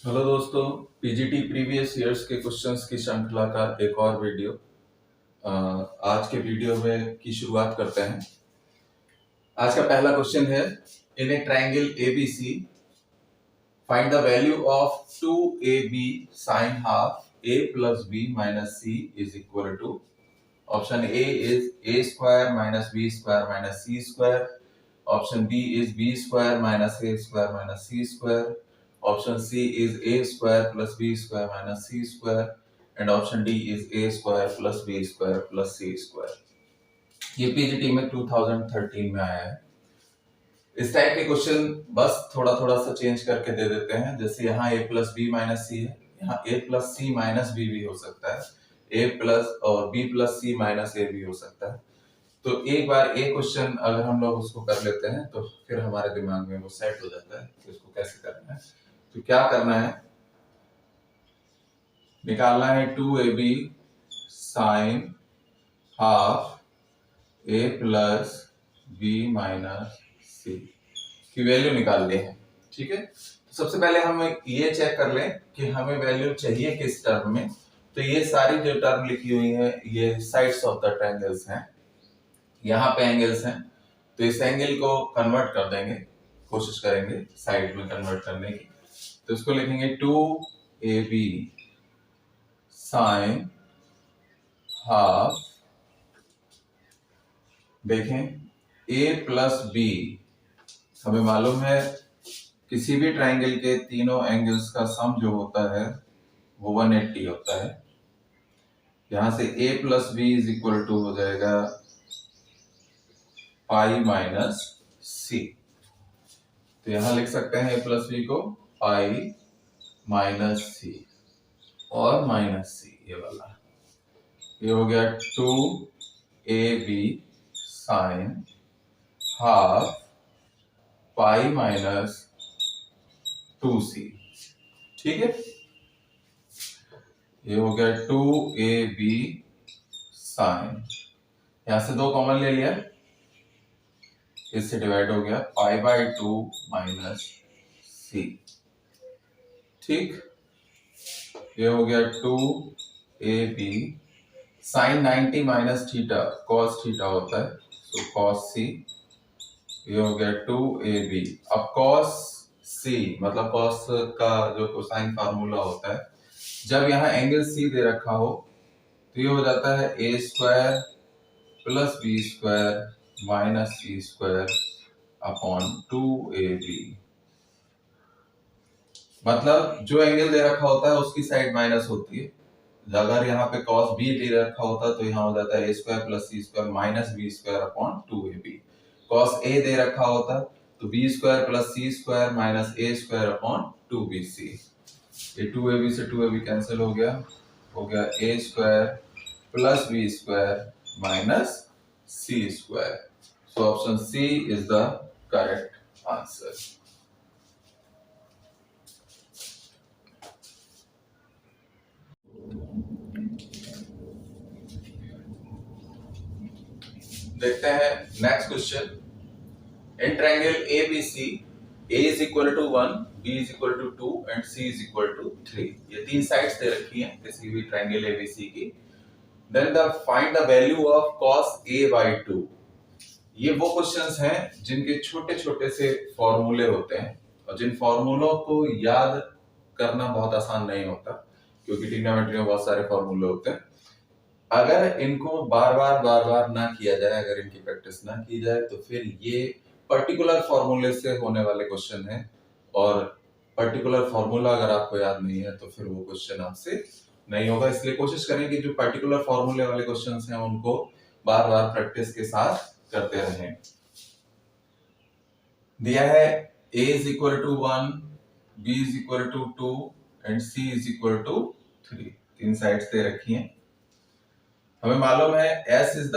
Hello दोस्तों, PGT previous years के questions की श्रृंखला का एक और वीडियो आज के वीडियो में की शुरुआत करते हैं। आज का पहला क्वेश्चन है, in a triangle ABC find the value of 2ab sin half a plus b minus c is equal to option A is a square minus b square minus c square, option B is b square minus a square minus c square, option C is a square plus b square minus c square and option D is a square plus b square plus c square। ये PGT में 2013 में आया है। इस type के question बस थोड़ा थोड़ा सा चेंज करके दे देते हैं। जैसे यहाँ a plus B minus C है, यहाँ a plus C minus B भी हो सकता है, a प्लस और b plus C minus A भी हो सकता है। तो एक बार एक क्वेश्चन अगर हम लोग उसको कर लेते हैं तो फिर हमारे दिमाग में वो सेट हो जाता है कि उसको कैसे करना है। तो क्या करना है, निकालना है 2ab sine half a plus b minus C की वैल्यू निकाल ली है। ठीक है, तो सबसे पहले हम ये चेक कर लें कि हमें वैल्यू चाहिए किस टर्म में। तो ये सारी जो टर्म लिखी हुई है ये साइड्स ऑफ द ट्रायंगल्स हैं, यहाँ पे एंगल्स हैं, तो इस एंगल को कन्वर्ट कर देंगे, कोशिश करेंगे साइड में कन्वर्ट करने की। तो इसको लिखेंगे 2ab साइन हाफ, देखें a प्लस बी, हमें मालूम है किसी भी ट्रायंगल के तीनों एंगल्स का सम जो होता है वो 180 होता है। यहां से a plus B is equal to हो जाएगा पाई माइनस सी। तो यहां लिख सकते हैं a प्लस बी को पाई माइनस सी और माइनस सी, ये वाला, ये हो गया 2ab sine half pi minus 2c। ठीक है, ये हो गया 2ab साइन, यहां से 2 कॉमन ले लिया, इससे डिवाइड हो गया पाई बाय 2 माइनस सी। ठीक, ये हो गया 2ab sine 90 minus theta, cos theta होता है, तो कॉस सी। ये हो गया 2ab। अब कॉस सी मतलब कॉस का जो कोसाइन फार्मूला होता है, जब यहाँ एंगल सी दे रखा हो तो ये हो जाता है a square plus B square minus C square upon 2ab। मतलब जो एंगल दे रखा होता है उसकी साइड माइनस होती है। अगर यहाँ पे cos b दे रखा होता तो यहाँ हो जाता है a square plus C square minus B square upon 2ab। cos a दे रखा होता तो b square plus C square minus a square upon 2bc। ये 2ab से 2ab कैंसिल हो गया a square plus B square minus C square. So option C is the correct answer. देखते हैं next question. In triangle ABC A is equal to 1, B is equal to 2 and C is equal to 3। ये तीन sides दे रखी हैं किसी भी triangle ABC की। Then the find the value of cos A by 2। ये वो क्वेश्चंस हैं जिनके छोटे छोटे से फॉर्मूले होते हैं और जिन फॉर्मूलों को याद करना बहुत आसान नहीं होता, क्योंकि ट्रिग्नोमेट्री में बहुत सारे फॉर्मूले होते हैं। अगर इनको बार बार ना किया जाए, अगर इनकी प्रैक्टिस ना की जाए, तो फिर ये पर्टिकुलर फॉर्मूले से होने वाले क्वेश्चन हैं, और पर्टिकुलर फॉर्मूला अगर आपको याद नहीं है तो फिर वो क्वेश्चन आपसे नहीं होगा। इसलिए कोशिश करें कि जो पर्टिकुलर फॉर्मूले वाले क्वेश्चंस हैं उनको बार बार प्रैक्टिस के साथ करते रहें। दिया है a is equal to 1, b is equal to 2 and c is equal to 3। तीन साइड्स दे रखी हैं। हमें मालूम है s इज द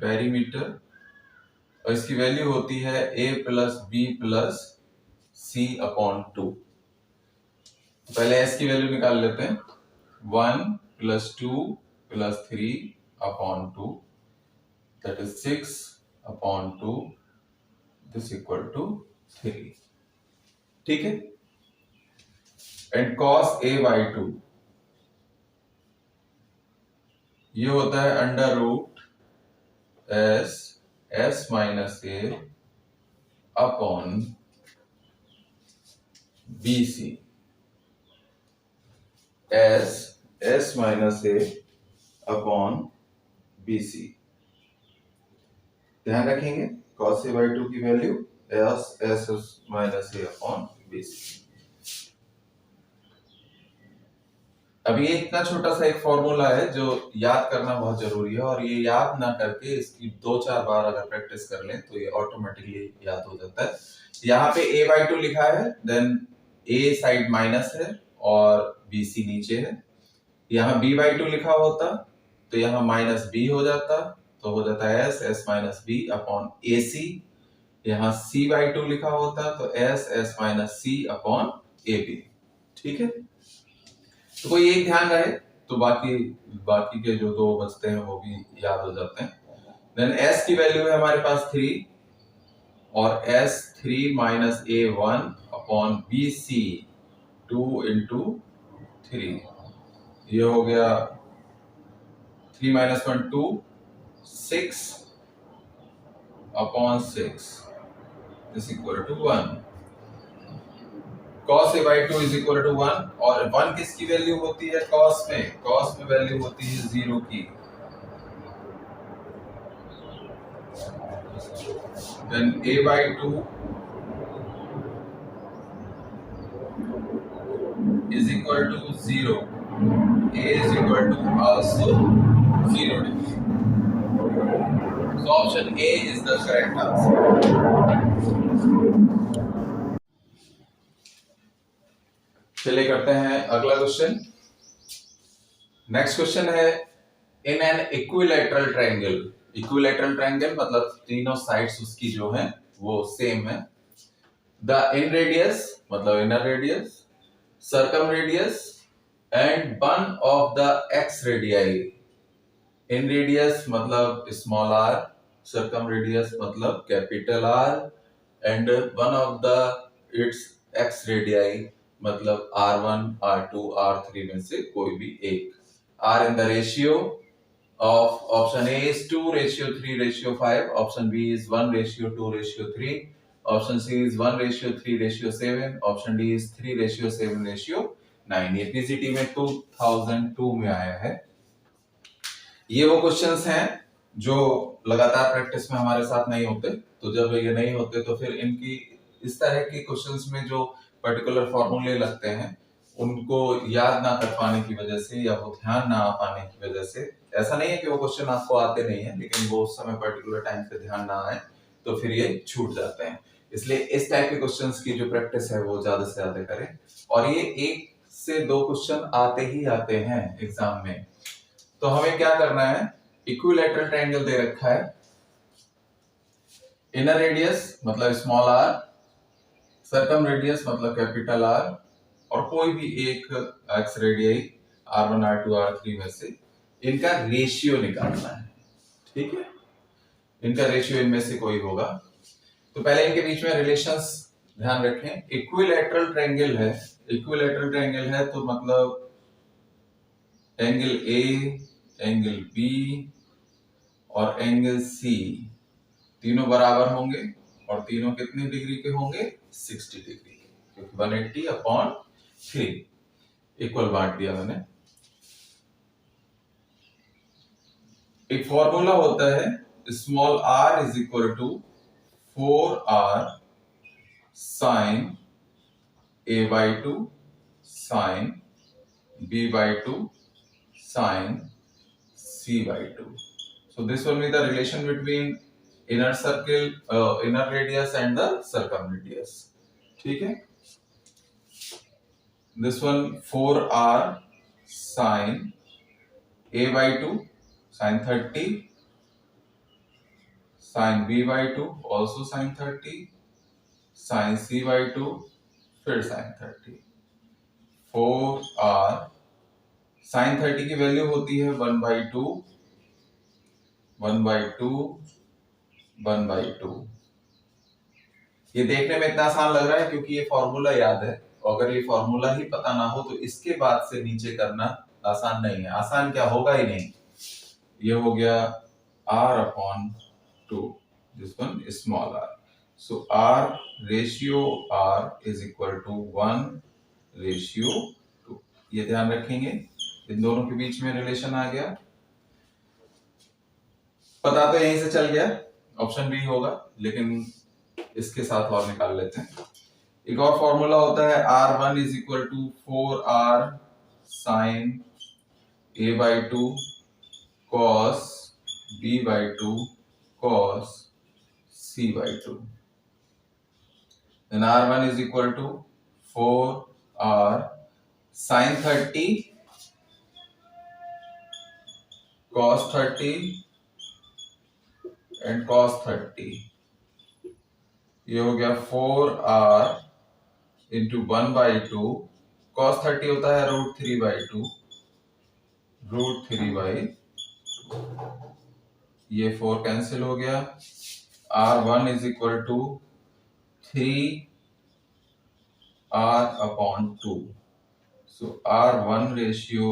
पेरीमीटर और इसकी वैल्यू होती है a plus B plus C upon 2। पहले s की वैल्यू निकाल लेते हैं, 1 plus 2 plus 3 upon 2, that is 6 upon 2 this equal to 3। ठीक है। एंड cos a बाई 2 ये होता है अंडर रूट s माइनस ए अपॉन BC। s माइनस ए अपॉन BC। ध्यान रखेंगे cos a बाई 2 की वैल्यू s माइनस ए अपॉन BC। अब ये इतना छोटा सा एक फॉर्मूला है जो याद करना बहुत जरूरी है, और ये याद ना करके इसकी 2-4 बार अगर प्रैक्टिस कर लें तो ये ऑटोमेटिकली याद हो जाता है। यहाँ पे a बाई 2 लिखा है, देन a साइड माइनस है और BC नीचे है। यहाँ b बाई 2 लिखा होता तो यहाँ माइनस b हो जाता, तो हो जाता है s minus b upon AC। यहाँ c बाई 2 लिखा होता तो s minus c upon AB। ठीक है, तो कोई एक ध्यान रहे तो बाकी के जो दो बचते हैं वो भी याद हो जाते हैं। देन s की वैल्यू है हमारे पास 3 और s 3 minus a 1 upon BC 2 into 3। ये हो गया 3 minus 1 2 6 upon 6 is equal to 1। cos a by 2 is equal to 1, और 1 किसकी वैल्यू होती है cos में वैल्यू होती है 0 की। Then a by 2 is equal to 0, a is equal to also 0 degree. So option A is the correct answer. चलिए करते हैं अगला क्वेश्चन। नेक्स्ट क्वेश्चन है in an equilateral triangle. Equilateral triangle मतलब तीनों साइड्स उसकी जो है वो सेम है। द इन रेडियस मतलब inner radius, circumradius and one of the exradii. Inradius मतलब स्मॉल r, सर्कम रेडियस मतलब capital R, and one of the it's x radii मतलब R1, R2, R3 में से कोई भी एक। R in the ratio of option A is 2:3:5, option B is 1:2:3, option C is 1:3:7, option D is 3:7:9। ये PCT में 2002 में आया है। ये वो क्वेश्चंस हैं जो लगातार प्रैक्टिस में हमारे साथ नहीं होते, तो जब ये नहीं होते तो फिर इनकी इस तरह के क्वेश्चंस में जो पर्टिकुलर फॉर्मूले लगते हैं उनको याद ना कर पाने की वजह से या वो ध्यान ना आ पाने की वजह से, ऐसा नहीं है कि वो क्वेश्चन आपको आते नहीं है, लेकिन वो उस समय पर्टिकुलर टाइम पे ध्यान ना आए तो फिर ये छूट जाते हैं। इसलिए इस टाइप के क्वेश्चंस की जो प्रैक्टिस है वो ज्यादा से ज्यादा करें। और ये 1 से 2 क्वेश्चन आते ही आते हैं एग्जाम में। तो हमें क्या करना है, इक्विलैटरल ट्रायंगल दे रखा है, इनर रेडियस मतलब स्मॉल r, सर्कम रेडियस मतलब कैपिटल R, और कोई भी एक x radii R1, R2, R3 में से इनका रेशियो निकालना है। ठीक है, इनका रेशियो इनमें से कोई होगा। तो पहले इनके बीच में रिलेशंस ध्यान रखें। इक्विलैटरल ट्रायंगल है, इक्विलैटरल ट्रायंगल है तो मतलब एंगल A, एंगल B और एंगल C तीनों बराबर होंगे, और तीनों कितने डिग्री के होंगे 60 डिग्री, क्योंकि 180 अपॉन 3 इक्वल बांट दिया मैंने। एक फॉर्मूला होता है small r is equal to 4r sine a by 2 sine b by 2 sine c by 2। So this will be the relation between inner circle, inner radius and the circumradius. ठीक है, this one 4r sin a by 2 sin 30, sin b by 2 also sin 30, sin c by 2 फिर sin 30। 4r sin 30 की value होती है 1/2, 1/2, 1/2। ये देखने में इतना आसान लग रहा है क्योंकि ये फॉर्मूला याद है, और अगर ये फॉर्मूला ही पता ना हो तो इसके बाद से नीचे करना आसान नहीं है। आसान क्या, होगा ही नहीं। ये हो गया r/2, this one is small r. So r ratio r is equal to 1:2. ये ध्यान रखेंगे, इन दोनों के बीच में रिलेशन आ गया। पता तो यहीं से चल गया, ऑप्शन बी होगा, लेकिन इसके साथ और निकाल लेते हैं। एक और फॉर्मूला होता है r1 is equal to 4r sin a/2 cos b/2 cos c/2. Then r1 is equal to 4r sin 30 cos 30 and cos 30. ये हो गया 4r into 1/2, cos 30 होता है √3/2, √3/2, ये 4 कैंसिल हो गया। r1 is equal to 3r/2. So r1 ratio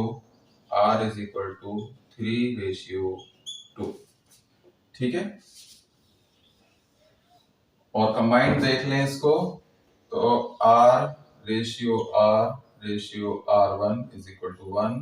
r is equal to 3:2. ठीक है, और कंबाइंड देख लें इसको, तो r ratio r ratio r1 is equal to 1।